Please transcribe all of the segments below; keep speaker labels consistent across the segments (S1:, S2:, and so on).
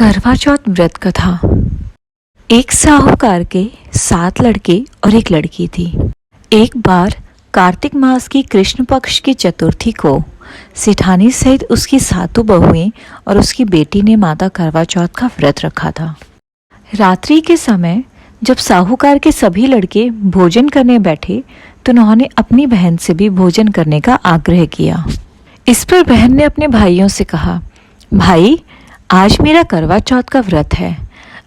S1: करवा चौथ व्रत कथा। एक साहूकार के 7 लड़के और एक लड़की थी। एक बार कार्तिक मास की कृष्ण पक्ष की चतुर्थी को सेठानी सहित उसकी 7 बहुएं और उसकी बेटी ने माता करवा चौथ का व्रत रखा था। रात्रि के समय जब साहूकार के सभी लड़के भोजन करने बैठे तो उन्होंने अपनी बहन से भी भोजन करने का आग्रह किया। इस पर बहन ने अपने भाइयों से कहा, भाई, आज मेरा करवा चौथ का व्रत है।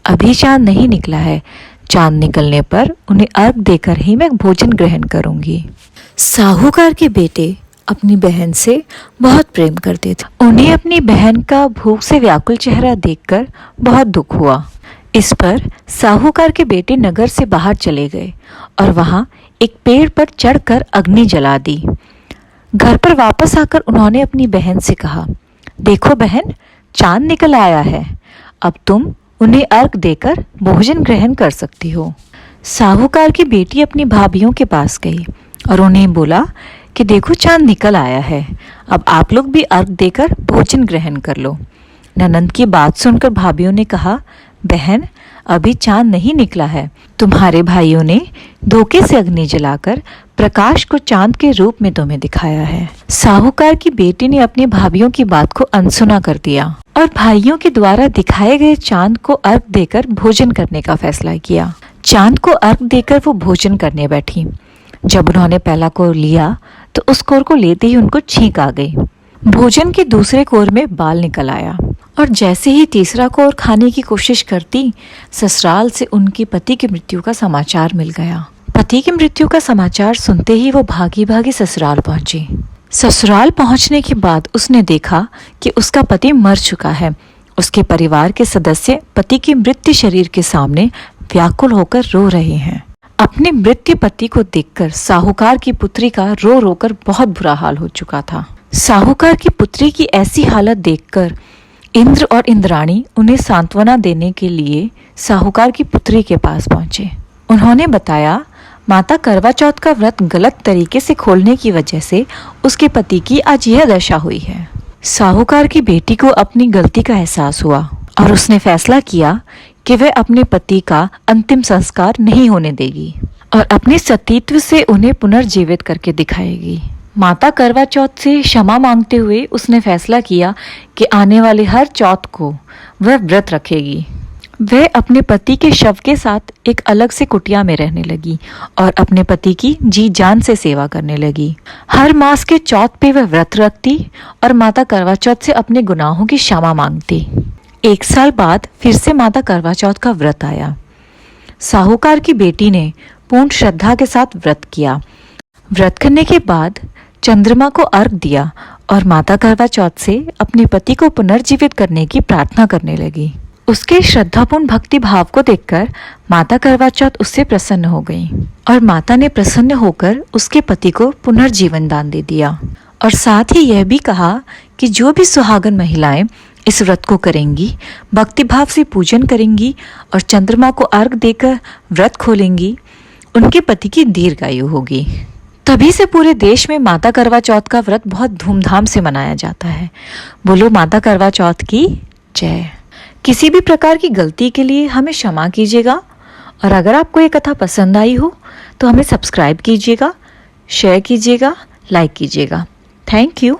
S1: अभी चांद नहीं निकला है। चांद निकलने पर उन्हें अर्घ देकर ही मैं भोजन ग्रहण करूंगी। साहूकार के बेटे अपनी बहन से बहुत प्रेम करते थे। उन्हें अपनी बहन का भूख से व्याकुल चेहरा देखकर बहुत दुख हुआ। इस पर साहूकार के बेटे नगर से बाहर चले गए और वहां एक पेड़ पर चढ़कर अग्नि जला दी। घर पर वापस आकर उन्होंने अपनी बहन से कहा, देखो बहन, चांद निकल आया है। अब तुम उन्हें अर्घ देकर भोजन ग्रहण कर सकती हो। साहूकार की बेटी अपनी भाभियों के पास गई और उन्हें बोला कि देखो, चांद निकल आया है। अब आप लोग भी अर्घ देकर भोजन ग्रहण कर लो। ननंद की बात सुनकर भाभियों ने कहा, बहन, अभी चांद नहीं निकला है। तुम्हारे भाइयों ने धोखे से अग्नि जलाकर प्रकाश को चांद के रूप में तुम्हें दिखाया है। साहूकार की बेटी ने अपनी भाभियों की बात को अनसुना कर दिया और भाइयों के द्वारा दिखाए गए चांद को अर्घ देकर भोजन करने का फैसला किया। चांद को अर्घ देकर वो भोजन करने बैठी। जब उन्होंने पहला कोर लिया तो उस कोर को लेते ही उनको छींक आ गई। भोजन के दूसरे कोर में बाल निकल आया और जैसे ही तीसरा कोर खाने की कोशिश करती, ससुराल से उनके पति की मृत्यु का समाचार मिल गया। पति की मृत्यु का समाचार सुनते ही वो भागी भागी ससुराल पहुंची। ससुराल पहुंचने के बाद उसने देखा कि उसका पति मर चुका है। उसके परिवार के सदस्य पति के मृत शरीर के सामने व्याकुल होकर रो रहे हैं। अपने मृत पति को देखकर साहूकार की पुत्री का रो रोकर बहुत बुरा हाल हो चुका था। साहूकार की पुत्री की ऐसी हालत देखकर इंद्र और इंद्राणी उन्हें सांत्वना देने के लिए साहूकार की पुत्री के पास पहुंचे। उन्होंने बताया, माता करवा चौथ का व्रत गलत तरीके से खोलने की वजह से उसके पति की आज यह दशा हुई है। साहूकार की बेटी को अपनी गलती का एहसास हुआ और उसने फैसला किया कि वह अपने पति का अंतिम संस्कार नहीं होने देगी और अपने सतीत्व से उन्हें पुनर्जीवित करके दिखाएगी। माता करवा चौथ से क्षमा मांगते हुए उसने फैसला किया कि आने वाले हर चौथ को वह व्रत रखेगी। वह अपने पति के शव के साथ एक अलग से कुटिया में रहने लगी और अपने पति की जी जान से सेवा करने लगी। हर मास के चौथ पे वह व्रत रखती और माता करवा चौथ से अपने गुनाहों की क्षमा मांगती। 1 साल बाद फिर से माता करवा चौथ का व्रत आया। साहूकार की बेटी ने पूर्ण श्रद्धा के साथ व्रत किया। व्रत करने के बाद चंद्रमा को अर्घ दिया और माता करवा चौथ से अपने पति को पुनर्जीवित करने की प्रार्थना करने लगी। उसके श्रद्धापूर्ण भक्ति भाव को देखकर माता करवा चौथ उससे प्रसन्न हो गई और माता ने प्रसन्न होकर उसके पति को पुनर्जीवन दान दे दिया और साथ ही यह भी कहा कि जो भी सुहागन महिलाएं इस व्रत को करेंगी, भक्ति भाव से पूजन करेंगी और चंद्रमा को अर्घ देकर व्रत खोलेंगी, उनके पति की दीर्घायु होगी। तभी से पूरे देश में माता करवा चौथ का व्रत बहुत धूमधाम से मनाया जाता है। बोलो माता करवा चौथ की जय। किसी भी प्रकार की गलती के लिए हमें क्षमा कीजिएगा और अगर आपको ये कथा पसंद आई हो तो हमें सब्सक्राइब कीजिएगा, शेयर कीजिएगा, लाइक कीजिएगा। Thank you.